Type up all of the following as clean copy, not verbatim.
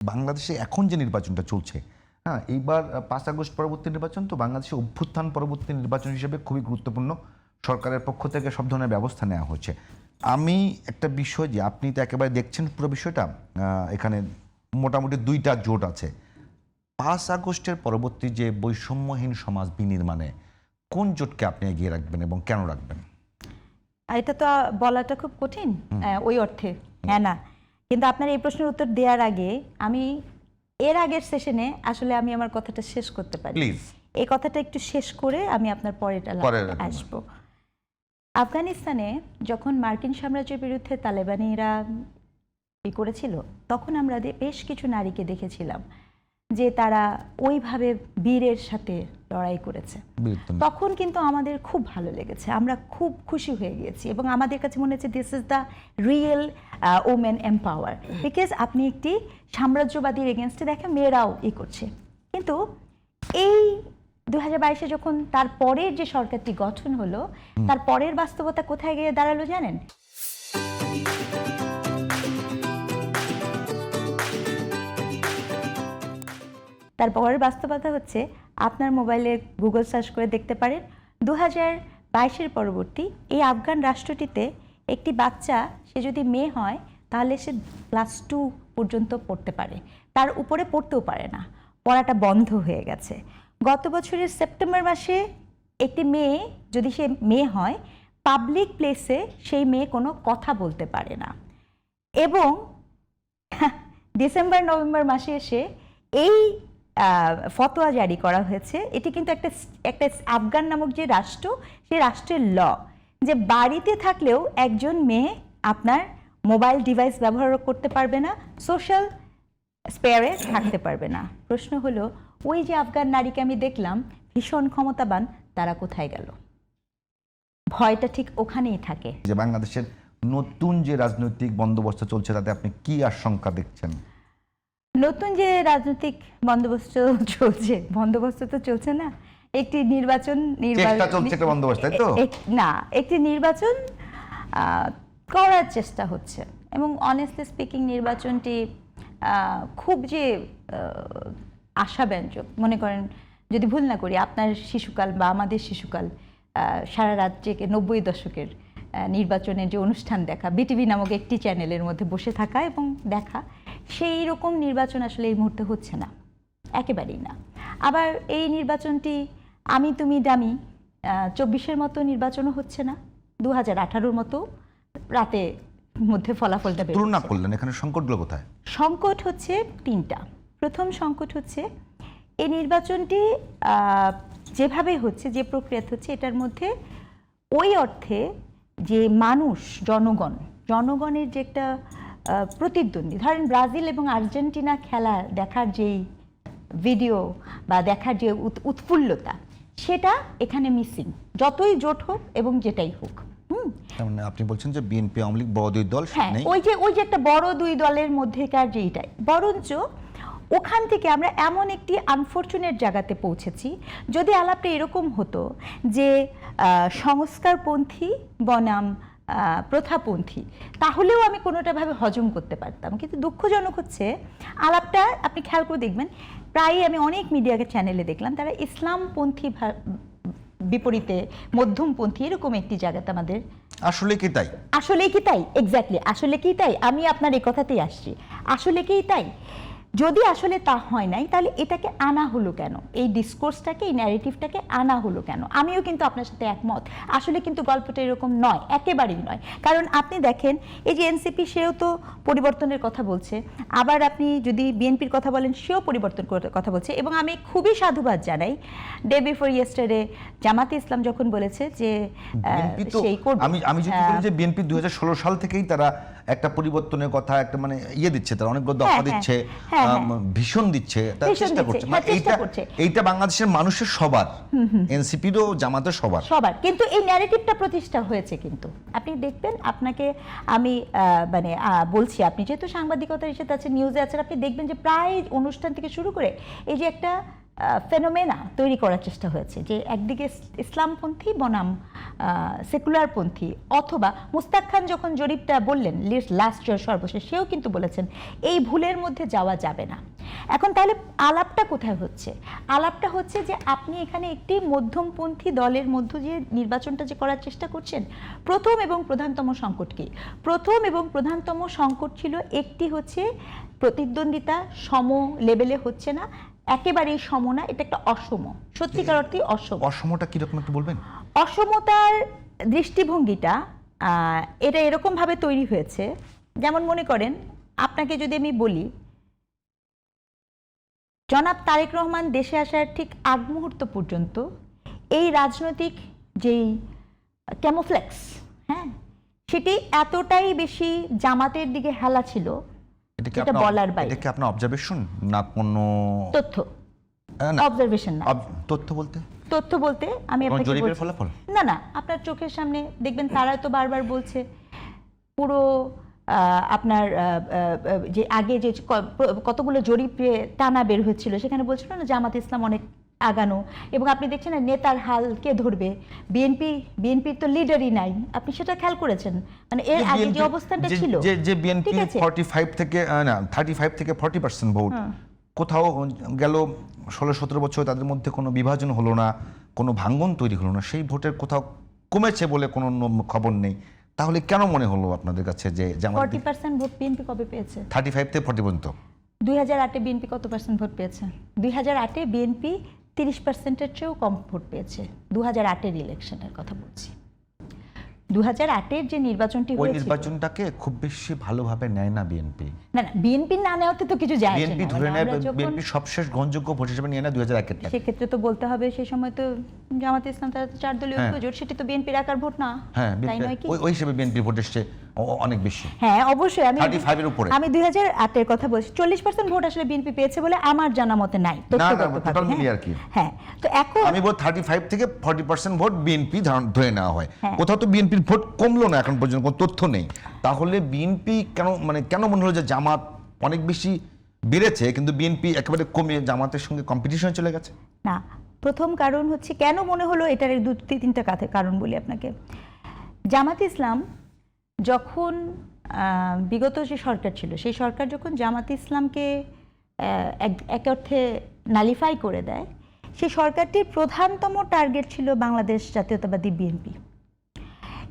বাংলাদেশে এখন যে নির্বাচনটা চলছে, হ্যাঁ, এইবার 5 আগস্ট পরবর্তী নির্বাচন তো বাংলাদেশে অভ্যুত্থান পরবর্তী নির্বাচন হিসেবে খুবই গুরুত্বপূর্ণ। সরকারের পক্ষ থেকে সব ধরনের ব্যবস্থা নেওয়া হচ্ছে। আমি একটা বিষয় যে আপনি তো একেবারে দেখছেন পুরো বিষয়টা, এখানে মোটামুটি দুইটা জোট আছে। 5 আগস্টের পরবর্তী যে বৈষম্যহীন সমাজ বিনির্মাণে কোন জোটকে আপনি এগিয়ে রাখবেন এবং কেন রাখবেন? এটা তো বলাটা খুব কঠিন ওই অর্থে, হ্যাঁ না। কিন্তু আপনার এই প্রশ্নের উত্তর দেওয়ার আগে আমি এর আগের সেশনে আসলে আমি আমার কথাটা শেষ করতে পারি। প্লিজ এই কথাটা একটু শেষ করে আমি আপনার পরেটা আসবো। আফগানিস্তানে যখন মার্কিন সাম্রাজ্যের বিরুদ্ধে তালেবানিরা করেছিল, তখন আমরা বেশ কিছু নারীকে দেখেছিলাম যে তারা ওইভাবে বীরের সাথে লড়াই করেছে। তখন কিন্তু আমাদের খুব ভালো লেগেছে, আমরা খুব খুশি হয়ে গিয়েছি এবং আমাদের কাছে মনে হচ্ছে this is the real women empower. Because আপনি একটি সাম্রাজ্যবাদীর এগেনস্টে দেখেন মেয়েরাও করছে। কিন্তু এই 2022-এ যখন তার পরের যে সরকারটি গঠন হলো, তার পরের বাস্তবতা কোথায় গিয়ে দাঁড়ালো জানেন? তার পরের বাস্তবতা হচ্ছে, আপনার মোবাইলে গুগল সার্চ করে দেখতে পারেন 2022-এর পরবর্তী এই আফগান রাষ্ট্রটিতে একটি বাচ্চা, সে যদি মেয়ে হয় তাহলে সে ক্লাস 2 পর্যন্ত পড়তে পারে, তার উপরে পড়তেও পারে না, পড়াটা বন্ধ হয়ে গেছে। গত বছরের সেপ্টেম্বর মাসে একটি মেয়ে, যদি সে মেয়ে হয়, পাবলিক প্লেসে সেই মেয়ে কোনো কথা বলতে পারে না। এবং ডিসেম্বর নভেম্বর মাসে এসে এই ফতোয়া জারি করা হয়েছে। এটি কিন্তু একটা আফগান নামক যে রাষ্ট্র, সেই রাষ্ট্রের ল, যে বাড়িতে থাকলেও একজন মেয়ে আপনার মোবাইল ডিভাইস ব্যবহার করতে পারবে না, সোশ্যাল স্পেয়ারে থাকতে পারবে না। প্রশ্ন হলো, ওই যে আফগান নারীকে আমি দেখলাম ভীষণ ক্ষমতাবান, তারা কোথায় গেল? ভয়টা ঠিক ওখানেই থাকে। যে বাংলাদেশের নতুন যে রাজনৈতিক বন্দোবস্ত চলছে, তাতে আপনি কি আশঙ্কা দেখছেন? নতুন যে রাজনৈতিক বন্দোবস্ত চলছে, বন্দোবস্ত তো চলছে না, একটি নির্বাচন না, একটি নির্বাচন করার চেষ্টা হচ্ছে। এবং অনেস্টলি স্পিকিং নির্বাচনটি খুব যে আশাব্যঞ্জক, মনে করেন যদি ভুল না করি, আপনার শিশুকাল বা আমাদের শিশুকাল সারা রাত জেগে 90 দশকের নির্বাচনের যে অনুষ্ঠান দেখা, বিটিভি নামক একটি চ্যানেলের মধ্যে বসে থাকা এবং দেখা, সেই রকম নির্বাচন আসলে এই মুহূর্তে হচ্ছে না, একেবারেই না। আবার এই নির্বাচনটি আমি তুমি ডামি 24-এর মতো নির্বাচনও হচ্ছে না, 2018-র মতো রাতে মধ্যে ফলাফলটা বের তুলনা করলেন, এখানে সংকটগুলো কোথায়? সংকট হচ্ছে 3টা। প্রথম সংকট হচ্ছে এই নির্বাচনটি যেভাবে হচ্ছে, যে প্রক্রিয়া হচ্ছে, এটার মধ্যে ওই অর্থে যে মানুষ, জনগণের যে একটা প্রতিদ্বন্দ্বী, ধরেন ব্রাজিল এবং আর্জেন্টিনা খেলা দেখার যেই ভিডিও বা দেখার যে উৎফুল্লতা, সেটা এখানে মিসিং, যতই জোট হোক এবং যেটাই হোক। মানে আপনি বলছেন যে বিএনপি আওয়ামী লীগ বড় দুই দল, হ্যাঁ, ওই যে একটা বড় দুই দলের মধ্যেকার যেইটাই, বরঞ্চ ওখান থেকে আমরা এমন একটি আনফরচুনেট জায়গাতে পৌঁছেছি। যদি আলাপটা এরকম হতো যে সংস্কারপন্থী বনাম প্রথাপন্থী, তাহলেও আমি কোনোটাভাবে হজম করতে পারতাম। কিন্তু দুঃখজনক হচ্ছে আলাপটা, আপনি খেয়াল করে দেখবেন, প্রায়ই আমি অনেক মিডিয়াকে চ্যানেলে দেখলাম, তারা ইসলামপন্থী বিপরীতে মধ্যমপন্থী এরকম একটি জায়গাতে আমাদের। আসলে কি তাই? এক্স্যাক্টলি, আসলে কি তাই? আমি আপনার এই কথাতেই আসছি, আসলে কি তাই? যদি আসলে তা হয় নাই, তাহলে এটাকে আনা হলো কেন? এই ডিসকোর্সটাকে, এই ন্যারেটিভটাকে আনা হলো কেন? আমিও কিন্তু আপনার সাথে একমত, আসলে কিন্তু গল্পটা এরকম নয়, একেবারেই নয়। কারণ আপনি দেখেন, এই যে এনসিপি, সেও তো পরিবর্তনের কথা বলছে, আবার আপনি যদি বিএনপির কথা বলেন, সেও পরিবর্তন কথা বলছে। এবং আমি খুবই সাধুবাদ জানাই, ডে বিফোর ইয়েস্টারডে জামাতে ইসলাম যখন বলেছে যে সেই, আমি যদি বলি যে বিএনপি 2016 সাল থেকেই তারা একটা পরিবর্তনের কথা, একটা মানে দিচ্ছে, তারা অনেকগুলো দফা দিচ্ছে, ভীষণ দিচ্ছে, চেষ্টা করছে। এইটা বাংলাদেশের মানুষের সবার, এনসিপিরও জামাতের সবার। কিন্তু এই ন্যারেটিভটা প্রতিষ্ঠা হয়েছে। কিন্তু আপনি দেখবেন, আপনাকে আমি মানে বলছি, আপনি যেহেতু সাংবাদিকতার সাথে আছে, নিউজে আছেন, আপনি দেখবেন যে প্রায় অনুষ্ঠান থেকে শুরু করে এই যে একটা ফেনোমেনা তৈরি করার চেষ্টা হয়েছে, যে একদিকে ইসলামপন্থী বনাম সেকুলারপন্থী, অথবা মুস্তাক খান যখন জরিপটা বললেন লাস্ট সর্বশেষ, সেও কিন্তু বলেছেন এই ভুলের মধ্যে যাওয়া যাবে না। এখন তাহলে আলাপটা কোথায় হচ্ছে? আলাপটা হচ্ছে যে আপনি এখানে একটি মধ্যমপন্থী দলের মধ্য দিয়ে নির্বাচনটা যে করার চেষ্টা করছেন। প্রথম এবং প্রধানতম সংকট কি? প্রথম এবং প্রধানতম সংকট ছিল একটি হচ্ছে প্রতিদ্বন্দ্বিতা সম লেভেলে হচ্ছে না, একেবারেই সম না, এটা একটা অসম, সত্যিকার অর্থে অসম। অসমটা কিরকম একটু বলবেন? অসমতার দৃষ্টিভঙ্গিটা এটা এরকম ভাবে তৈরি হয়েছে, যেমন মনে করেন আপনাকে যদি আমি বলি, জনাব তারেক রহমান দেশে আসার ঠিক আগ মুহূর্ত পর্যন্ত এই রাজনৈতিক যেই ক্যামোফ্লেক্স, হ্যাঁ, সেটি এতটাই বেশি জামাতের দিকে হেলা ছিল, এটা বলার বাইরে। এটা কি আপনার অবজারভেশন না কোনো তথ্য? অবজারভেশন না, তথ্য বলতে আমি আপনাকে জরিপের ফলাফল না না, আপনার চোখের সামনে দেখবেন তারা তো বারবার বলছে পুরো আপনার যে আগে যে কতগুলো জরিপে টানা বের হয়েছিল, সেখানে বলছিল না জামাত ইসলাম অনেক আগানো, এবং আপনি দেখছেন না নেতার হাল কে ধরবে, বিএনপির তো লিডারই নাই, আপনি সেটা খেয়াল করেছেন? মানে এর আগে যে অবস্থানটা ছিল, যে বিএনপি 45 থেকে না 35 থেকে 40% ভোট, কোথাও গেল 16-17 বছর তাদের মধ্যে কোনো বিভাজন হলো না, কোনো ভাঙ্গন তৈরি হলো না, সেই ভোটের কোথাও কমেছে বলে কোনো খবর নেই। তাহলে কেন মনে হলো আপনাদের কাছে যে 40% ভোট বিএনপি কবে পেয়েছে? 35 থেকে 40 পর্যন্ত। 2008-এ বিএনপি কত পার্সেন্ট ভোট পেয়েছে? 2008-এ বিএনপি 30%-এর চেয়েও কম ভোট পেয়েছে। 2008-এর ইলেকশনের কথা বলছি। 2008-এর যে নির্বাচনটি হয়েছিল, ওই নির্বাচনটাকে খুব বেশি ভালোভাবে নেয় না বিএনপি। না না, বিএনপি না নেওয়াতে তো কিছু যায় আসে না। বিএনপি ধরে নেয়, বিএনপি সবশেষ গ্রহণযোগ্য ভোট হিসেবে নিয়ে নেয় 2001-এরটা। সেক্ষেত্রে তো বলতে হবে সেই সময় তো জামাত ইসলাম তারা 4 দলীয় জোট, সেটি তো বিএনপির একার ভোট না, তাই নয় কি? ওই হিসেবে বিএনপির ভোট এসছে অনেক বেশি। হ্যাঁ অবশ্যই, 35-এর উপরে। আমি 2008-এর কথা বলছি। 40% ভোট আসলে বিএনপি পেয়েছে বলে আমার জানা মতে নাই। হ্যাঁ, তো এখন আমি বল 35 থেকে 40% ভোট বিএনপি ধরে নেওয়া হয়, কোথাও তো বিএনপির ভোট কমলো না এখন পর্যন্ত, কোনো তথ্য নেই। তাহলে বিএনপি কেন মনে হলো যে জামাত অনেক বেশি বেড়েছে কিন্তু বিএনপি একেবারে কমে জামাতের সঙ্গে কম্পিটিশনে চলে গেছে? না, প্রথম কারণ হচ্ছে কেন মনে হলো, এটার 2-3টা কারণ বলি আপনাকে। জামাত ইসলাম যখন বিগত যে সরকার ছিল, সেই সরকার যখন জামাত ইসলামকে এক অর্থে নালিফাই করে দেয়, সেই সরকারটির প্রধানতম টার্গেট ছিল বাংলাদেশ জাতীয়তাবাদী বিএনপি।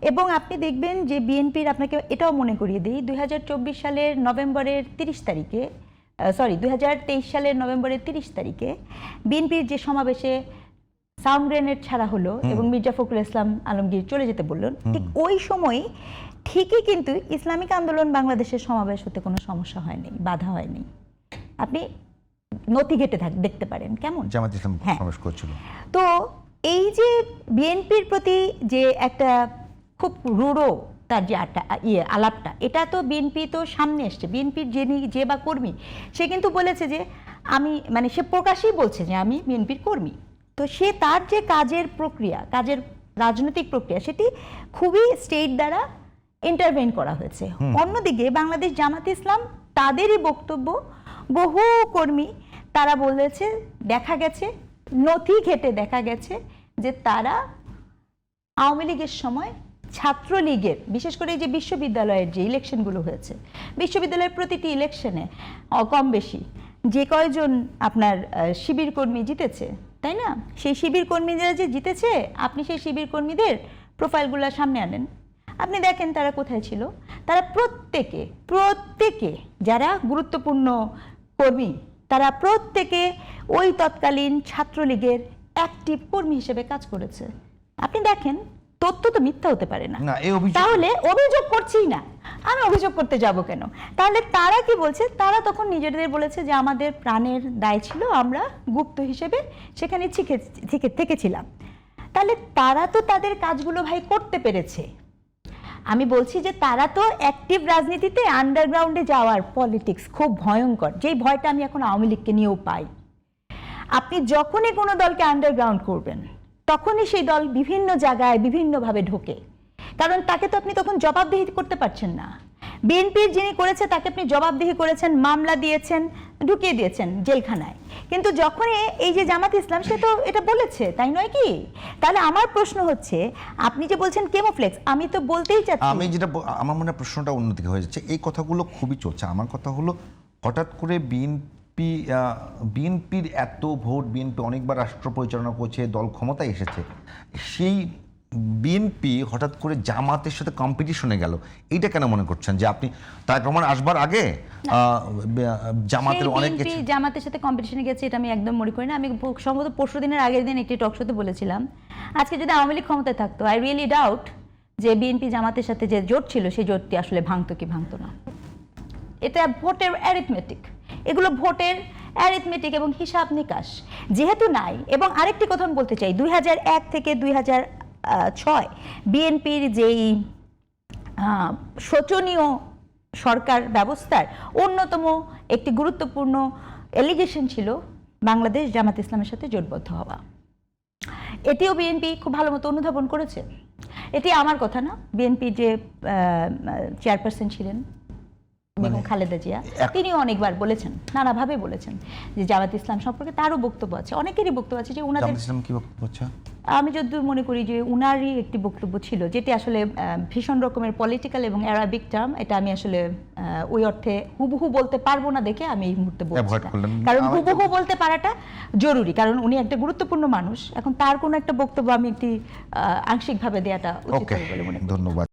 এবং আপনি দেখবেন যে বিএনপির, আপনাকে এটাও মনে করিয়ে দিই, 2023 সালের নভেম্বরের 30 তারিখে, 2023 সালের নভেম্বরের 30 তারিখে বিএনপির যে সমাবেশে সাউন্ড গ্রেনেড ছাড়া হলো এবং মির্জা ফখরুল ইসলাম আলমগীর চলে যেতে বললেন, ঠিক ওই সময় ঠিকই কিন্তু ইসলামিক আন্দোলন বাংলাদেশের সমাবেশ হতে কোনো সমস্যা হয়নি, বাধা হয়নি। আপনি নথি ঘেটে দেখতে পারেন কেমন জামাত ইসলাম সমাবেশ করছিল। তো এই যে বিএনপির প্রতি যে একটা খুব রূঢ় তার যে আলাপটা, এটা তো বিএনপি তো সামনে এসছে। বিএনপির যে বা কর্মী, সে কিন্তু বলেছে যে আমি, মানে সে প্রকাশ্যেই বলছে যে আমি বিএনপির কর্মী। তো সে তার যে কাজের প্রক্রিয়া, কাজের রাজনৈতিক প্রক্রিয়া, সেটি খুবই স্টেট দ্বারা ইন্টারভেন করা হয়েছে। অন্যদিকে বাংলাদেশ জামাত ইসলাম, তাদেরই বক্তব্য, বহু কর্মী তারা বলেছে, দেখা গেছে নথি ঘেটে দেখা গেছে যে তারা আওয়ামী লীগের সময় ছাত্রলীগের, বিশেষ করে এই যে বিশ্ববিদ্যালয়ের যে ইলেকশনগুলো হয়েছে, বিশ্ববিদ্যালয়ের প্রতিটি ইলেকশনে কম বেশি যে কয়জন আপনার শিবির কর্মী জিতেছে, তাই না? সেই শিবির কর্মীরা যে জিতেছে, আপনি সেই শিবির কর্মীদের প্রোফাইলগুলো সামনে আনেন, আপনি দেখেন তারা কোথায় ছিল। তারা প্রত্যেকে যারা গুরুত্বপূর্ণ কর্মী, তারা প্রত্যেকে ওই তৎকালীন ছাত্রলীগের অ্যাক্টিভ কর্মী হিসেবে কাজ করেছে। আপনি দেখেন, তথ্য তো মিথ্যা হতে পারে না। তাহলে অভিযোগ করছি না, আমি অভিযোগ করতে যাব কেন? তাহলে তারা কি বলছে? তারা তখন নিজেদের বলেছে যে আমাদের প্রাণের দায় ছিল, আমরা গুপ্ত হিসেবে সেখানে থেকেছিলাম। তাহলে তারা তো তাদের কাজগুলো ভাই করতে পেরেছে। আমি বলছি যে তারা তো অ্যাক্টিভ রাজনীতিতে, আন্ডারগ্রাউন্ডে যাওয়ার পলিটিক্স খুব ভয়ঙ্কর, যেই ভয়টা আমি এখন আওয়ামী লীগকে নিয়েও পাই। আপনি যখনই কোনো দলকে আন্ডারগ্রাউন্ড করবেন, তখনই সেই দল বিভিন্ন জায়গায় বিভিন্নভাবে ঢোকে, কারণ তাকে তো আপনি তখন জবাবদিহি করতে পারছেন না। বিএনপির যিনি করেছে তাকে আপনি জবাবদিহি করেছেন, মামলা দিয়েছেন, ঢুকিয়ে দিয়েছেন জেলখানায়। কিন্তু যখন এই যে জামাত ইসলাম, সে তো এটা বলেছে, তাই নয় কি? তাহলে আমার প্রশ্ন হচ্ছে, আপনি যে বলছেন কেমোফ্লেক্স, আমি তো বলতেই চাচ্ছি, আমি যেটা আমার মনে হয় প্রশ্নটা অন্যদিকে হয়ে যাচ্ছে। এই কথাগুলো খুবই চলছে। আমার কথা হলো, হঠাৎ করে বিএনপির এত ভোট, বিএনপি অনেকবার রাষ্ট্র পরিচালনা করছে, দল ক্ষমতায় এসেছে, সেই বিএনপি হঠাৎ করে জামাতের সাথে কম্পিটিশনে গেল, এইটা কেন মনে করছেন যে আপনি তারেক রহমান আসবার আগে জামাতের অনেক বিএনপি জামাতের সাথে কম্পিটিশনে গেছে এটা আমি একদম মনে করি না। আমি সম্ভবত পরশুদিনের আগের দিন একটি টক শোতে বলেছিলাম, আজকে যদি আওয়ামী লীগ ক্ষমতায় থাকতো, আই রিয়েলি ডাউট যে বিএনপি জামাতের সাথে যে জোট ছিল সেই জোটটি আসলে ভাঙতো কি ভাঙতো না। এটা ভোটের অ্যারিথমেটিক, এগুলো ভোটের অ্যারিথমেটিক এবং হিসাব নিকাশ যেহেতু নাই। এবং আরেকটি কথা আমি বলতে চাই, 2001 থেকে 2006 বিএনপির যেই শোচনীয় সরকার ব্যবস্থার অন্যতম একটি গুরুত্বপূর্ণ এলিগেশন ছিল বাংলাদেশ জামাত ইসলামের সাথে জোটবদ্ধ হওয়া। এটিও বিএনপি খুব ভালো মতো অনুধাবন করেছে। এটি আমার কথা না, বিএনপির যে চেয়ারপারসন ছিলেন বেগম খালেদা জিয়া, তিনিও অনেকবার বলেছেন, নানাভাবে বলেছেন যে জামাত ইসলাম সম্পর্কে তারও বক্তব্য আছে, অনেকেরই বক্তব্য আছে যে উনাদের, কি বক্তব্য আছে? আমি যতদূর মনে করি যে উনারই একটি বক্তব্য ছিল যেটি আসলে ভীষণ রকমের পলিটিক্যাল এবং অ্যারাবিক টার্ম, এটা আমি আসলে ওই অর্থে হুবহু বলতে পারবো না দেখে আমি এই মুহূর্তে বলছি না। কারণ হুবহু বলতে পারাটা জরুরি, কারণ উনি একটা গুরুত্বপূর্ণ মানুষ। এখন তার কোনো একটা বক্তব্য আমি একটি আংশিকভাবে দেওয়াটা উচিত বলে মনে করি। ধন্যবাদ।